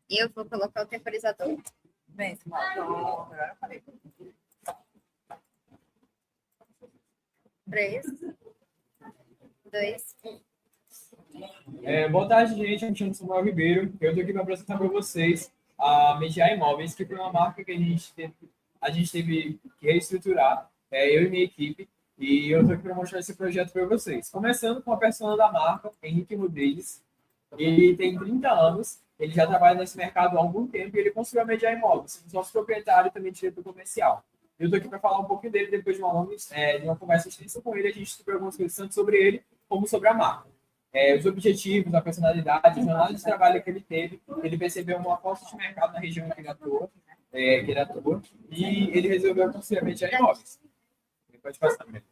Eu vou colocar o temporizador. Bem, agora falei. 3, 2, 1. Boa tarde, gente. Eu me chamo Samuel Ribeiro. Eu estou aqui para apresentar para vocês a Mediar Imóveis, que foi uma marca que a gente teve que reestruturar, eu e minha equipe, e eu estou aqui para mostrar esse projeto para vocês. Começando com a persona da marca, Henrique Rodrigues. Ele tem 30 anos, ele já trabalha nesse mercado há algum tempo e ele construiu a Mediar Imóveis, sendo sócio proprietário e também diretor comercial. Eu estou aqui para falar um pouquinho dele depois de uma conversa extensa com ele. A gente descobriu algumas coisas tanto sobre ele como sobre a marca. Os objetivos, a personalidade, a jornada de trabalho que ele teve. Ele percebeu uma falta de mercado na região em que ele atua, e ele resolveu construir a Mediar Imóveis. Pode passar mesmo.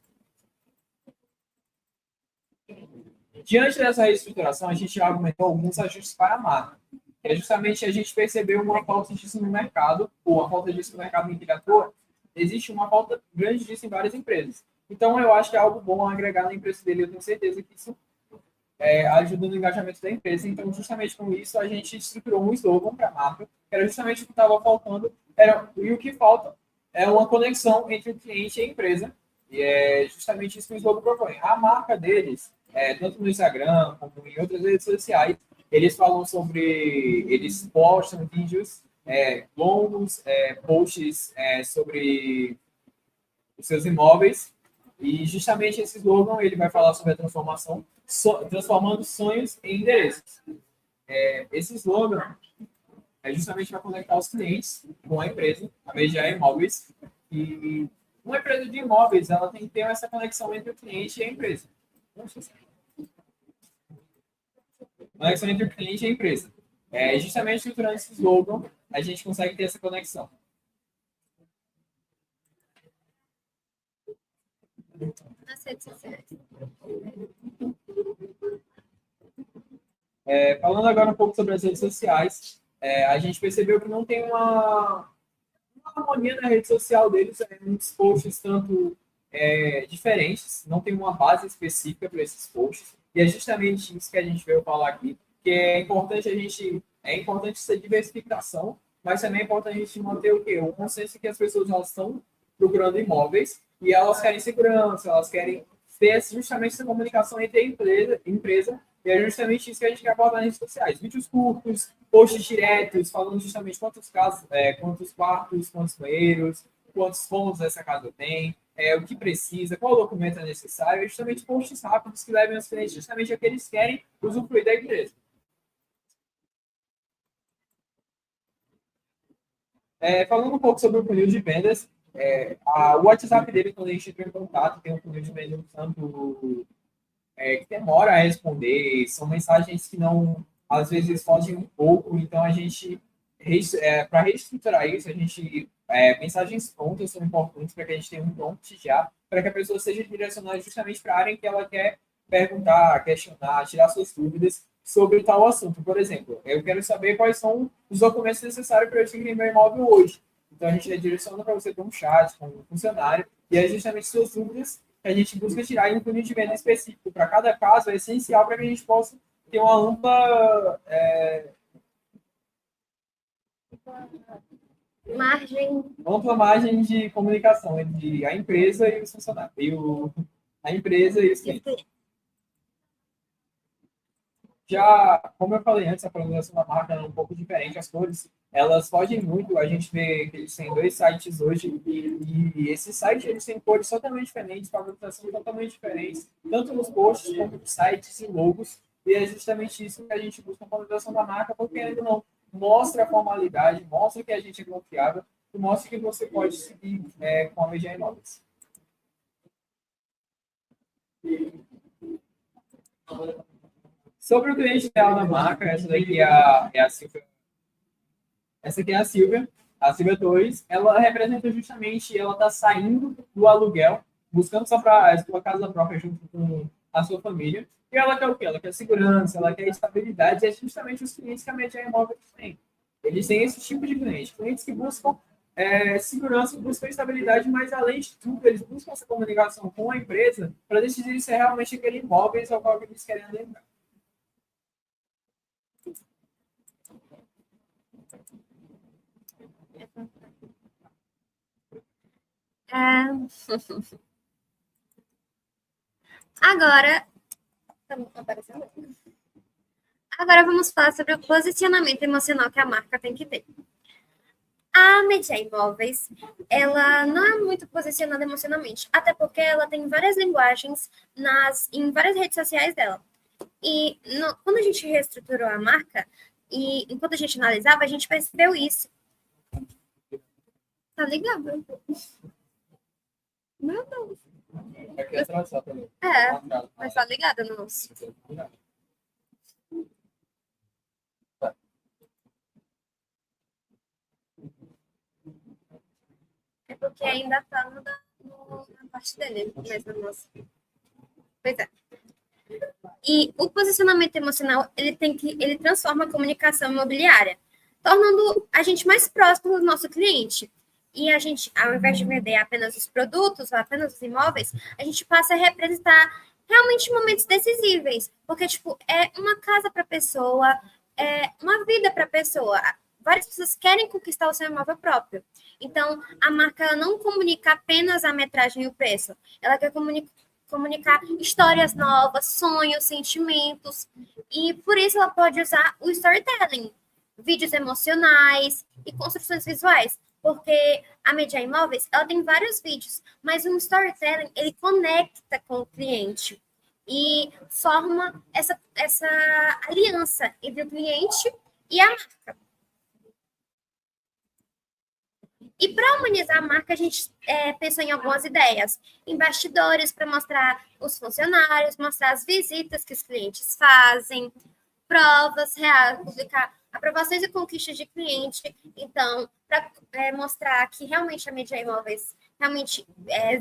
Diante dessa reestruturação, a gente argumentou alguns ajustes para a marca. Justamente a gente percebeu uma falta disso no mercado, ou a falta disso no mercado em que ele atua. Existe uma falta grande disso em várias empresas. Então, eu acho que é algo bom agregar na empresa dele. Eu tenho certeza que isso ajuda no engajamento da empresa. Então, justamente com isso, a gente estruturou um slogan para a marca, que era justamente o que estava faltando. E o que falta é uma conexão entre o cliente e a empresa. E é justamente isso que o slogan propõe. A marca deles, tanto no Instagram como em outras redes sociais, eles falam sobre... Eles postam vídeos longos, posts sobre os seus imóveis. E justamente esse slogan ele vai falar sobre a transformação, transformando sonhos em endereços. Esse slogan é justamente para conectar os clientes com a empresa, a Mediar Imóveis. E uma empresa de imóveis ela tem que ter essa conexão entre o cliente e a empresa. Conexão entre o cliente e a empresa. Justamente estruturando esse slogan, a gente consegue ter essa conexão. Nas redes sociais. Falando agora um pouco sobre as redes sociais, a gente percebeu que não tem uma harmonia na rede social deles, muitos posts tanto diferentes, não tem uma base específica para esses posts, e é justamente isso que a gente veio falar aqui, que é importante essa diversificação, mas também é importante a gente manter o quê? O consenso que as pessoas elas estão procurando imóveis e elas querem segurança, elas querem ter justamente essa comunicação entre a empresa, e é justamente isso que a gente quer abordar nas redes sociais. Vídeos curtos, posts diretos, falando justamente quantos quartos, quantos banheiros, quantos cômodos essa casa tem, o que precisa, qual documento é necessário, e justamente posts rápidos que levem os clientes justamente a que eles querem usufruir da empresa. Falando um pouco sobre o funil de vendas, o WhatsApp dele, quando a gente entra em contato, tem um funil de vendas tanto que demora a responder, são mensagens que não, às vezes, fogem um pouco, então a gente, para reestruturar isso, mensagens prontas são importantes para que a gente tenha um prompt já, para que a pessoa seja direcionada justamente para a área em que ela quer perguntar, questionar, tirar suas dúvidas sobre tal assunto. Por exemplo, eu quero saber quais são os documentos necessários para eu adquirir meu imóvel hoje. Então, a gente direciona para você ter um chat com um funcionário, e é justamente suas dúvidas que a gente busca tirar em um funil de venda específico. Para cada caso, é essencial para que a gente possa ter uma ampla margem de comunicação entre a empresa e os funcionários, a empresa e os clientes. Já, como eu falei antes, a programação da marca é um pouco diferente, as cores, elas fogem muito, a gente vê que eles têm 2 sites hoje, e esses sites, eles têm cores totalmente diferentes, paginação totalmente diferentes, tanto nos posts, como nos sites e logos, e é justamente isso que a gente busca na programação da marca, porque ainda não mostra a formalidade, mostra que a gente é confiável, e mostra que você pode seguir com a Mediar Imóveis. Sobre o cliente ideal da marca, essa daqui é a Silvia. Essa aqui é a Silvia Torres. Ela representa justamente, ela está saindo do aluguel, buscando a sua casa própria junto com a sua família. E ela quer o quê? Ela quer segurança, ela quer estabilidade, e é justamente os clientes que a Mediar Imóveis tem. Eles têm esse tipo de clientes que buscam segurança, buscam estabilidade, mas além de tudo, eles buscam essa comunicação com a empresa para decidir se é realmente aquele imóvel ao qual eles querem adentrar. Agora, tá aparecendo? Agora vamos falar sobre o posicionamento emocional que a marca tem que ter. A Media Imóveis, ela não é muito posicionada emocionalmente, até porque ela tem várias linguagens em várias redes sociais dela. E quando a gente reestruturou a marca, e enquanto a gente analisava, a gente percebeu isso. Tá ligado? Meu Deus. Aqui é atrasado também. Mas tá ligada no nosso. É porque ainda tá na parte dele, mas no nosso. Pois é. E o posicionamento emocional, ele transforma a comunicação imobiliária, tornando a gente mais próximo do nosso cliente. E a gente, ao invés de vender apenas os produtos, ou apenas os imóveis, a gente passa a representar realmente momentos decisíveis. Porque, tipo, é uma casa para a pessoa, é uma vida para a pessoa. Várias pessoas querem conquistar o seu imóvel próprio. Então, a marca ela não comunica apenas a metragem e o preço. Ela quer comunicar histórias novas, sonhos, sentimentos. E por isso ela pode usar o storytelling, vídeos emocionais e construções visuais. Porque a Media Imóveis, ela tem vários vídeos, mas o storytelling, ele conecta com o cliente e forma essa aliança entre o cliente e a marca. E para humanizar a marca, a gente pensou em algumas ideias. Em bastidores para mostrar os funcionários, mostrar as visitas que os clientes fazem, provas reais, publicar aprovações e conquistas de cliente. Então, para mostrar que realmente a Media Imóveis realmente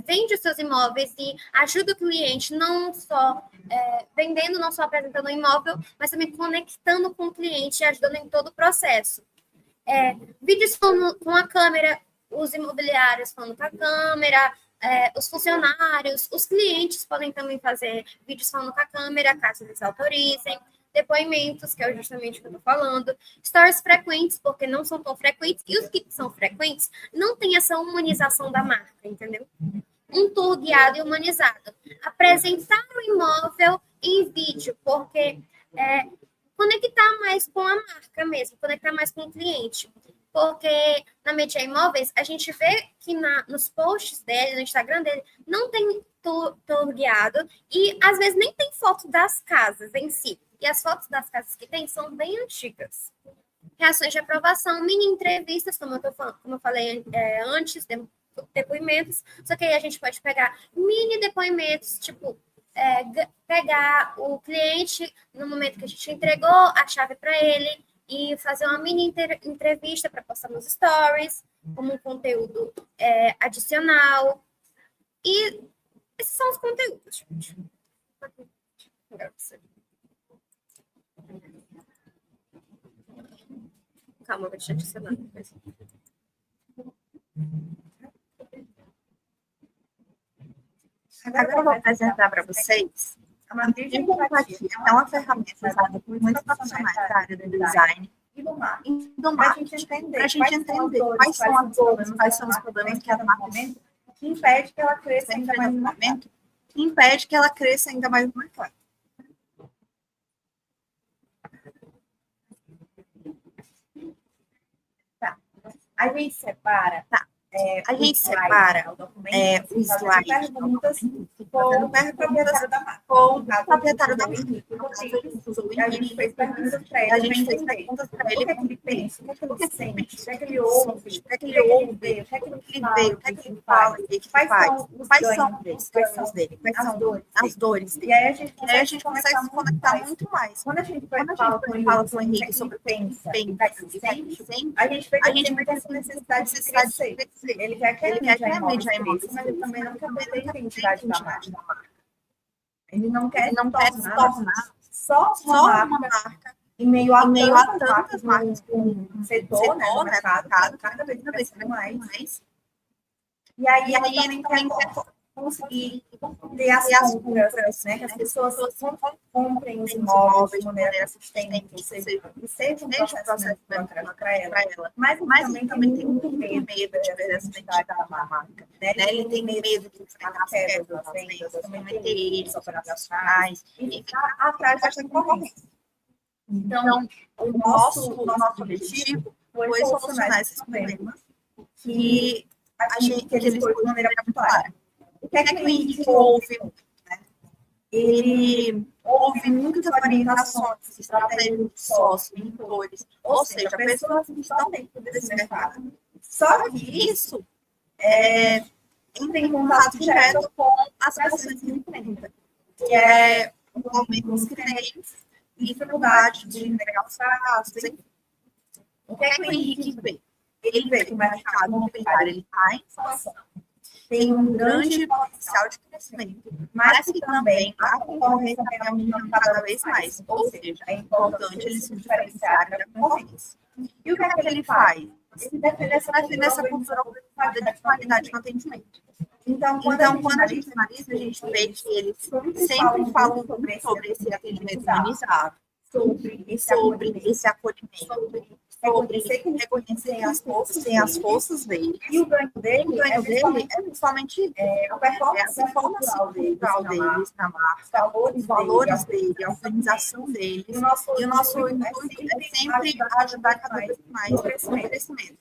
vende os seus imóveis e ajuda o cliente, não só vendendo, não só apresentando o imóvel, mas também conectando com o cliente e ajudando em todo o processo. Vídeos com a câmera, os imobiliários falando com a câmera, os funcionários, os clientes podem também fazer vídeos falando com a câmera, caso eles autorizem, depoimentos, que é justamente o que eu estou falando, stories frequentes, porque não são tão frequentes, e os que são frequentes não tem essa humanização da marca, entendeu? Um tour guiado e humanizado. Apresentar o imóvel em vídeo, porque conectar mais com a marca mesmo, conectar mais com o cliente. Porque na Media Imóveis, a gente vê que nos posts dele, no Instagram dele, não tem tour guiado e às vezes nem tem foto das casas em si. E as fotos das casas que tem são bem antigas. Reações de aprovação, mini entrevistas, como eu falei antes, depoimentos. Só que aí a gente pode pegar mini depoimentos, tipo, pegar o cliente no momento que a gente entregou a chave para ele e fazer uma mini entrevista para postar nos stories, como um conteúdo adicional. E esses são os conteúdos, gente. Calma, eu vou te adicionar. Agora eu vou apresentar para vocês a matriz de empatia. É uma ferramenta usada por muitos profissionais da área do design e do marketing, para a gente entender quais são as dores, quais são os problemas que a marca que impede que ela cresça ainda mais no momento, que impede que ela cresça ainda mais no mercado. Tá. A gente separa. Tá. A gente separa o slide fazendo perguntas com o proprietário da marca. A gente fez perguntas para ele, o que ele pensa, o que ele sente, o que ele ouve, o que ele ouve, o que ele vê, o que ele fala, o que ele faz, quais são os ganhos dele, quais são as dores dele. E aí a gente consegue se conectar muito mais. Quando a gente fala com o Henrique sobre pensa, a gente vê que essa necessidade de crescer. Ele quer que a Media Imóveis, mas ele também não quer perder a identidade da marca. Ele não quer se tornar só uma marca em meio a tantas marcas com setor, né, no mercado, cada vez mais. E aí ele também quer conseguir ter as compras, né? Que as pessoas comprem os imóveis de maneira assistente, que seja um processo para ela. Mas também tem muito medo de perder essa identidade da marca. Né? Ele tem medo de enfrentar as quebras das vendas, também ter erros operacionais e ficar atrás dessa concorrência. Então, o nosso objetivo foi solucionar esses problemas que eles foram de maneira muito clara. O que é que o Henrique ouve? Né? Ele ouve muitas orientações, estratégias de sócios, mentores, ou seja, pessoas que estão dentro desse mercado. Só que isso entra em contato direto com as pessoas que enfrentam, que é o momento que tem dificuldade de entregar os fracassos. O que é que o Henrique vê? Ele vê que o mercado imobiliário está em expansão, tem um grande potencial de crescimento, mas que também a concorrência está aumentando cada vez mais. Ou seja, é importante eles se diferenciarem da concorrência. E o que é que ele faz? Ele defende essa cultura de qualidade no atendimento. Então, quando a gente analisa, a gente vê que eles sempre falam sobre esse atendimento humanizado, sobre esse acolhimento, sobre reconhecer as forças dele. E o ganho dele é principalmente a performance cultural deles na marca, os valores dele, a organização deles. E o nosso intuito é sempre ajudar cada vez mais no crescimento.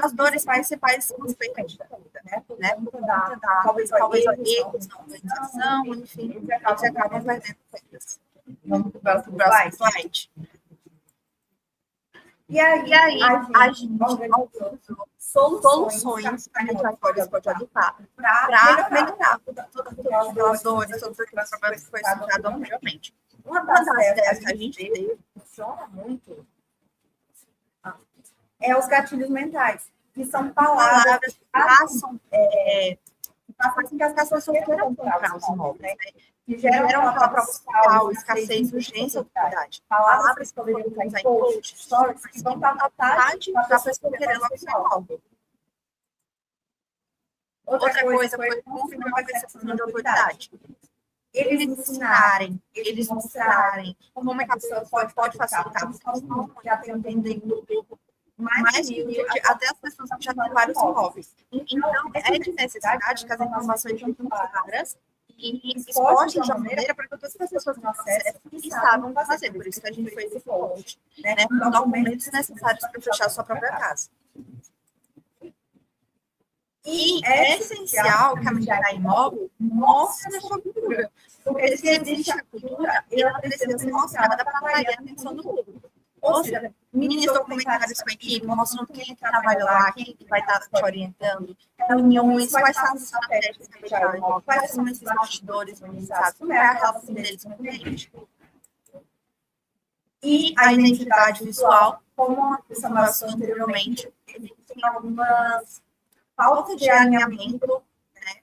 As dores principais são os peitos, né? Talvez erros na organização, enfim, eles acabam perdendo vendas. Vamos para o próximo slide. E aí a gente organizou soluções que a gente pode adotar para melhorar todas as dores, todos aqueles problemas que foi citado anteriormente. Uma das ideias que a gente teve, funciona muito, é os gatilhos mentais, que são palavras que passam assim que as pessoas só queiram comprar os imóveis, né? Que geram aquela proposital, escassez, urgência, autoridade. Palavras que poderiam estar em post, stories, que vão dar vontade da pessoa querer logo seu imóvel. Outra coisa foi confirmar a percepção de autoridade. Eles ensinarem, eles mostrarem como é que a pessoa pode facilitar, porque já tem entendendo mais humilde, até as pessoas que já têm vários imóveis. Então, é de necessidade que as informações sejam claras e expostas de uma maneira para que todas as pessoas tenham acesso e saibam fazer. Por isso que a gente fez esse post, né? Com documentos necessários para fechar a sua própria casa. E é essencial que a medida imóvel mostre a sua cultura. Porque se existe a cultura, ela precisa ser mostrada para atrair a atenção do público. Ou seja, ministra documentários com a equipe, mostrando quem trabalha lá, quem vai estar te orientando, reuniões, quais são as estratégias que fechar o imóvel, quais são esses bastidores organizados, como é a relação deles com o cliente. E a identidade visual, como a mencionou anteriormente, tem algumas faltas de alinhamento, né,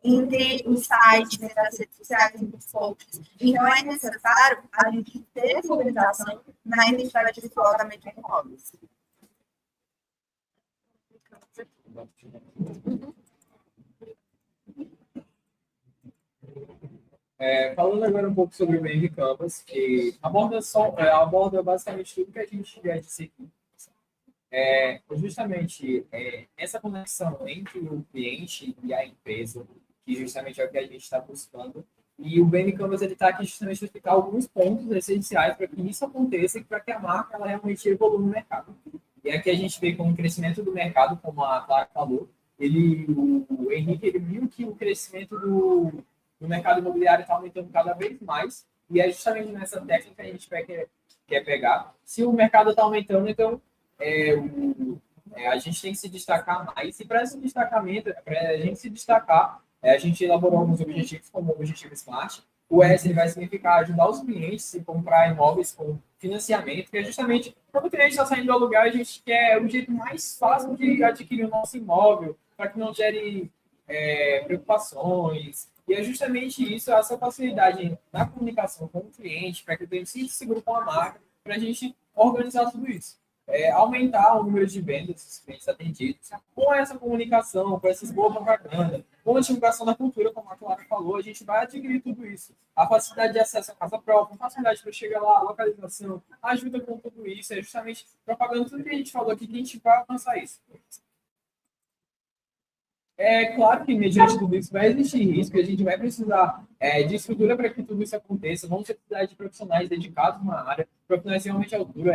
entre o site, entre as redes sociais, entre os posts. Então, é necessário a gente ter essa organização na identidade visual da Median Imóveis. Falando agora um pouco sobre o BR Canvas, que aborda basicamente tudo que a gente já disse aqui. Justamente essa conexão entre o cliente e a empresa, que justamente é o que a gente está buscando. E o BR Canvas está aqui justamente para explicar alguns pontos essenciais para que isso aconteça e para que a marca ela realmente evolua no mercado. E aqui a gente vê com o crescimento do mercado, como a Clara falou, o Henrique ele viu que o crescimento do mercado imobiliário está aumentando cada vez mais, e é justamente nessa técnica que a gente quer pegar. Se o mercado está aumentando, então a gente tem que se destacar mais, e para esse destacamento, para a gente se destacar, a gente elaborou alguns objetivos, como o objetivo SMART. O S vai significar ajudar os clientes a comprar imóveis com financiamento, que é justamente quando o cliente está saindo do aluguel, a gente quer o jeito mais fácil de adquirir o nosso imóvel, para que não gere preocupações. E é justamente isso, essa facilidade na comunicação com o cliente, para que o cliente se segure com a marca, para a gente organizar tudo isso. aumentar o número de vendas dos clientes atendidos, com essa comunicação, com essa boa propaganda, com a divulgação da cultura, como a Clara falou, a gente vai adquirir tudo isso. A facilidade de acesso à casa própria, a facilidade para chegar lá, a localização, ajuda com tudo isso, é justamente propagando tudo que a gente falou aqui, que a gente vai alcançar isso. É claro que, mediante tudo isso, vai existir risco e a gente vai precisar de estrutura para que tudo isso aconteça. Vamos precisar de profissionais dedicados na área, profissionais realmente à altura,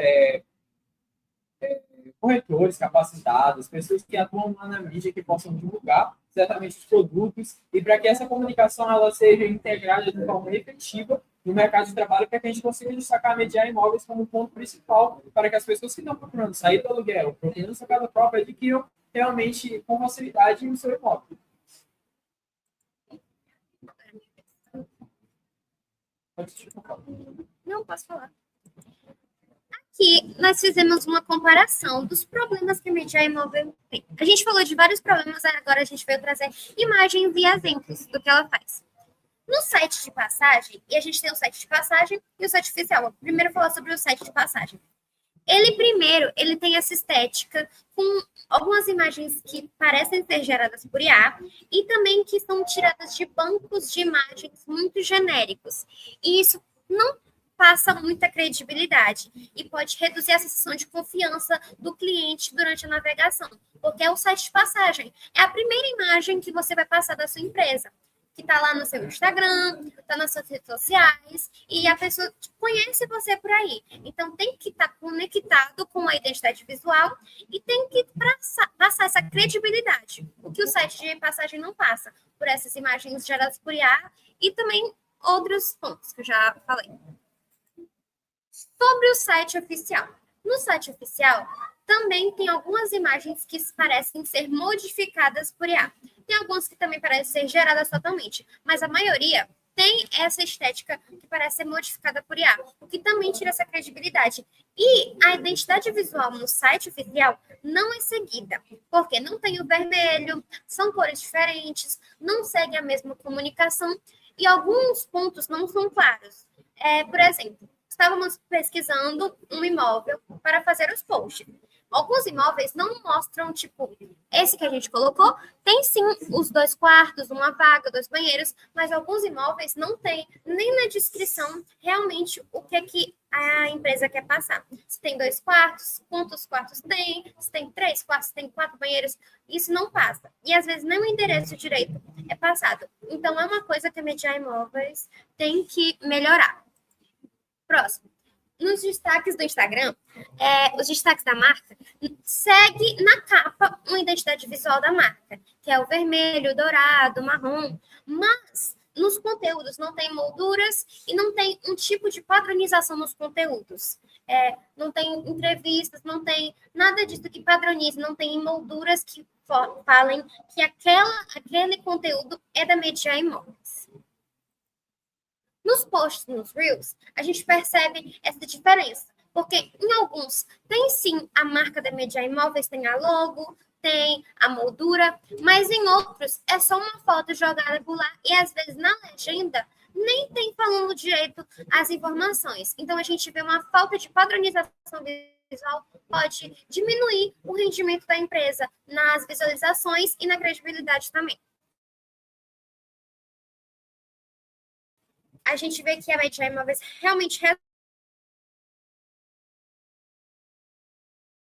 corretores capacitados, pessoas que atuam lá na mídia, que possam divulgar certamente os produtos, e para que essa comunicação ela seja integrada de forma efetiva no mercado de trabalho, para que a gente consiga destacar a Mediar Imóveis como ponto principal, para que as pessoas que estão procurando sair do aluguel, procurando sua casa própria, adquiram realmente com facilidade o seu imóvel. Não, posso falar. Aqui nós fizemos uma comparação dos problemas que a Mediar Imóvel tem. A gente falou de vários problemas, agora a gente veio trazer imagens e exemplos do que ela faz. No site de passagem, e a gente tem o site de passagem e o site oficial. Vou primeiro falar sobre o site de passagem. Ele tem essa estética com algumas imagens que parecem ser geradas por IA e também que são tiradas de bancos de imagens muito genéricos. E isso não passa muita credibilidade e pode reduzir a sensação de confiança do cliente durante a navegação, porque é o site de passagem. É a primeira imagem que você vai passar da sua empresa, que está lá no seu Instagram, está nas suas redes sociais, e a pessoa conhece você por aí. Então, tem que estar conectado com a identidade visual e tem que passar essa credibilidade, o que o site de passagem não passa, por essas imagens geradas por IA e também outros pontos que eu já falei. Sobre o site oficial. No site oficial, também tem algumas imagens que parecem ser modificadas por IA. Tem algumas que também parecem ser geradas totalmente, mas a maioria tem essa estética que parece ser modificada por IA, o que também tira essa credibilidade. E a identidade visual no site oficial não é seguida, porque não tem o vermelho, são cores diferentes, não segue a mesma comunicação e alguns pontos não são claros. Por exemplo, estávamos pesquisando um imóvel para fazer os posts. Alguns imóveis não mostram, tipo, esse que a gente colocou, tem sim os 2 quartos, uma vaga, 2 banheiros, mas alguns imóveis não tem nem na descrição realmente o que é que a empresa quer passar. Se tem 2 quartos, quantos quartos tem, se tem 3 quartos, se tem 4 banheiros, isso não passa. E às vezes nem o endereço direito é passado. Então é uma coisa que a Mediar Imóveis tem que melhorar. Próximo. Nos destaques do Instagram, os destaques da marca, segue na capa uma identidade visual da marca, que é o vermelho, dourado, marrom, mas nos conteúdos não tem molduras e não tem um tipo de padronização nos conteúdos. Não tem entrevistas, não tem nada disso que padronize, não tem molduras que falem que aquele conteúdo é da Mediar Imóveis. Nos posts, nos Reels, a gente percebe essa diferença, porque em alguns tem sim a marca da Mediar Imóveis, tem a logo, tem a moldura, mas em outros é só uma foto jogada por lá e às vezes na legenda nem tem falando direito as informações. Então a gente vê uma falta de padronização visual, pode diminuir o rendimento da empresa nas visualizações e na credibilidade também. A gente vê que a Mediar Imóveis realmente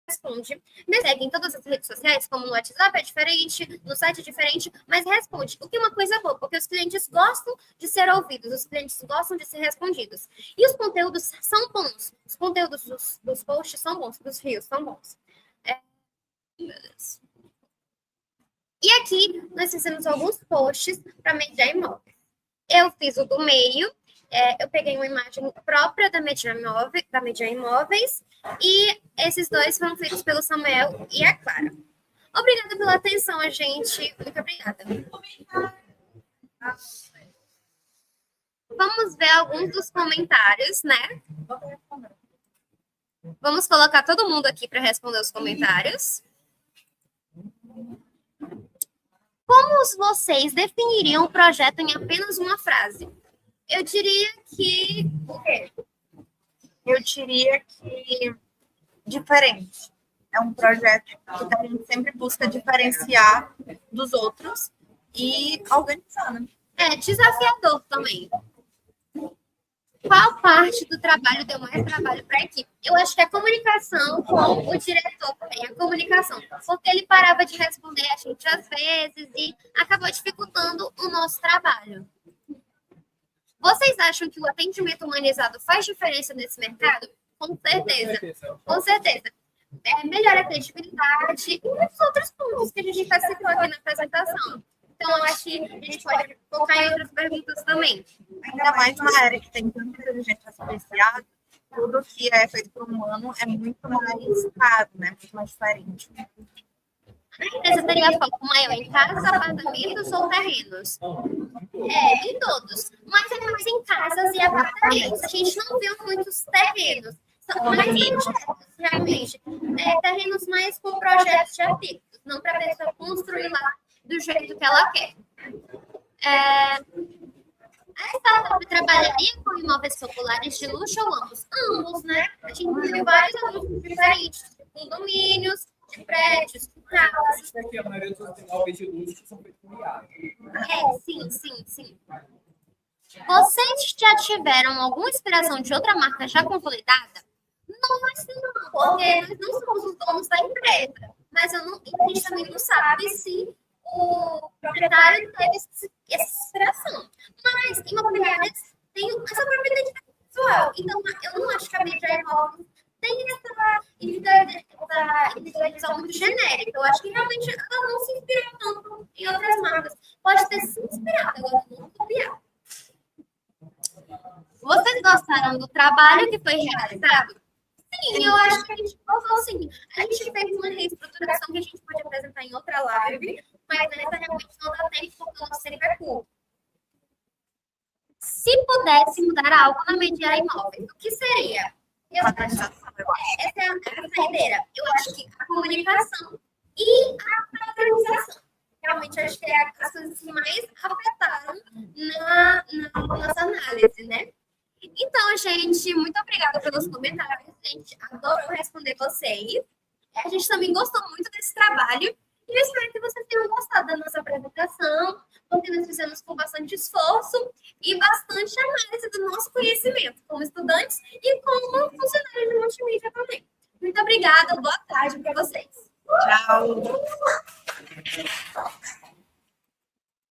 responde. Me segue em todas as redes sociais, como no WhatsApp é diferente, no site é diferente, mas responde. O que é uma coisa boa, porque os clientes gostam de ser ouvidos, os clientes gostam de ser respondidos. E os conteúdos são bons. Os conteúdos dos posts são bons, dos reels são bons. Meu Deus. E aqui nós fizemos alguns posts para Mediar Imóveis. Eu fiz o do meio, eu peguei uma imagem própria da Mediar Imóveis e esses dois foram feitos pelo Samuel e a Clara. Obrigada pela atenção, gente. Muito obrigada. Vamos ver alguns dos comentários, né? Vamos colocar todo mundo aqui para responder os comentários. Como vocês definiriam o projeto em apenas uma frase? Eu diria que... O quê? Eu diria que diferente. É um projeto que a gente sempre busca diferenciar dos outros e organizar, né? É desafiador também. Qual parte do trabalho deu mais trabalho para a equipe? Eu acho que a comunicação com o diretor também, a comunicação. Porque ele parava de responder a gente às vezes e acabou dificultando o nosso trabalho. Vocês acham que o atendimento humanizado faz diferença nesse mercado? Com certeza. Com certeza. Melhora a credibilidade e muitos outros pontos que a gente está citando aqui na apresentação. Então, eu acho que a gente pode focar em outras perguntas também. Ainda mais numa área que tem tanta inteligência artificial, tudo que é feito por um humano é muito mais caro, né? Muito mais diferente. A empresa teria foco maior em casas, apartamentos ou terrenos? Em todos. Mas é mais em casas e apartamentos. A gente não viu muitos terrenos. São mais projetos, realmente. Terrenos mais com projetos de arquitetos, não para a pessoa construir lá do jeito que ela quer. A startup trabalharia com imóveis populares de luxo ou ambos? Ambos, né? A gente viu vários anúncios diferentes, de condomínios, de prédios, de casas. Porque a maioria dos imóveis de luxo são feitos com IA. Sim. Vocês já tiveram alguma inspiração de outra marca já consolidada? Nós não, porque nós não somos os donos da empresa. Mas a gente também não sabe se o proprietário teve essa inspiração. Mas imobiliárias têm essa propriedade pessoal. Então, eu não acho que a Media Imóveis tem essa individualização muito genérica. Eu acho que realmente ela não se inspirou tanto em outras marcas. Pode ter se inspirado, agora não copiar. Vocês gostaram do trabalho que foi realizado? Sim, eu acho que a gente gostou sim. A gente fez uma reestruturação que a gente pode apresentar em outra live, mas nessa realmente não dá tempo porque o nosso tempo é curto. Se pudesse mudar algo na Media Imóveis, o que seria? Essa é a saideira. Eu acho que a comunicação e a organização. Realmente, acho que é as coisas que mais afetaram na nossa análise, né? Então, gente, muito obrigada pelos comentários. A gente adorou responder vocês. A gente também gostou muito desse trabalho. E eu espero que vocês tenham gostado da nossa apresentação, porque nós fizemos com bastante esforço e bastante análise do nosso conhecimento como estudantes e como funcionários de multimídia também. Muito obrigada, boa tarde para vocês. Tchau.